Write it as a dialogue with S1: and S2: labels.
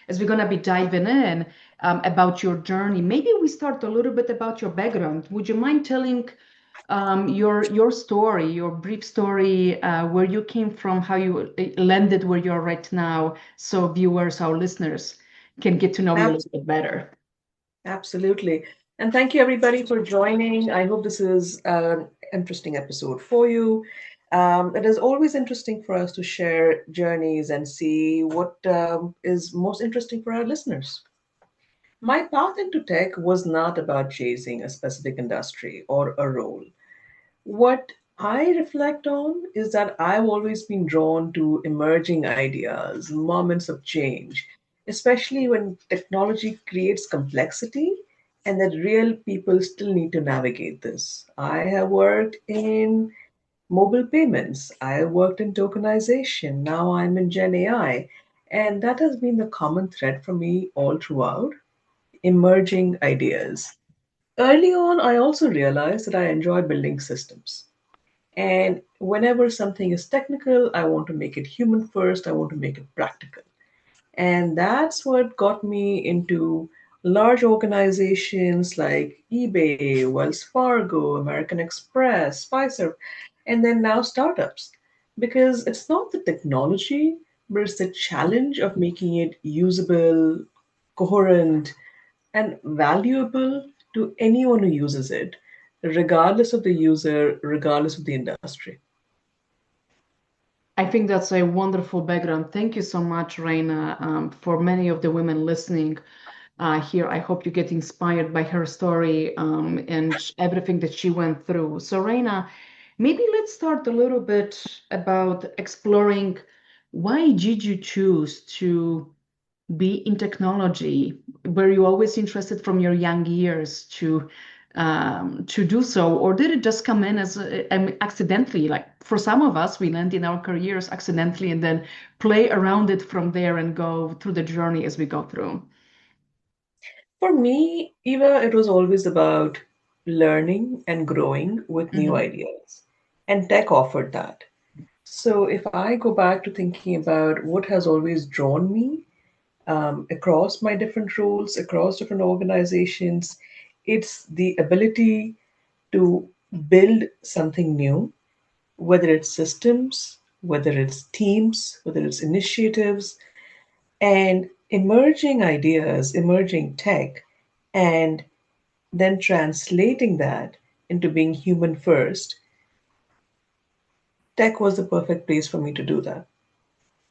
S1: as we're going to be diving in about your journey, maybe we start a little bit about your background. Would you mind telling your story, your brief story, where you came from, how you landed where you are right now, so viewers, our listeners, can get to know you a little bit better?
S2: Absolutely. And thank you, everybody, for joining. I hope this is an interesting episode for you. It is always interesting for us to share journeys and see what is most interesting for our listeners. My path into tech was not about chasing a specific industry or a role. What I reflect on is that I've always been drawn to emerging ideas, moments of change, especially when technology creates complexity and that real people still need to navigate this. I have worked in mobile payments, I have worked in tokenization, now I'm in Gen AI, and that has been the common thread for me all throughout emerging ideas. Early on, I also realized that I enjoy building systems. And whenever something is technical, I want to make it human first, I want to make it practical. And that's what got me into large organizations like eBay, Wells Fargo, American Express, Pfizer, and then now startups. Because it's not the technology, but it's the challenge of making it usable, coherent, and valuable to anyone who uses it, regardless of the user, regardless of the industry.
S1: I think that's a wonderful background. Thank you so much, Reina. For many of the women listening here, I hope you get inspired by her story and everything that she went through. So, Reina, maybe let's start a little bit about exploring why did you choose to be in technology? Were you always interested from your young years to do so, or did it just come in as accidentally? Like for some of us, we land in our careers accidentally and then play around it from there and go through the journey as we go through.
S2: For me, Eva, it was always about learning and growing with new
S1: Mhm.
S2: ideas. And tech offered that. So if I go back to thinking about what has always drawn me across my different roles, across different organizations, it's the ability to build something new, whether it's systems, whether it's teams, whether it's initiatives, and emerging ideas, emerging tech, and then translating that into being human first. Tech was the perfect place for me to do that.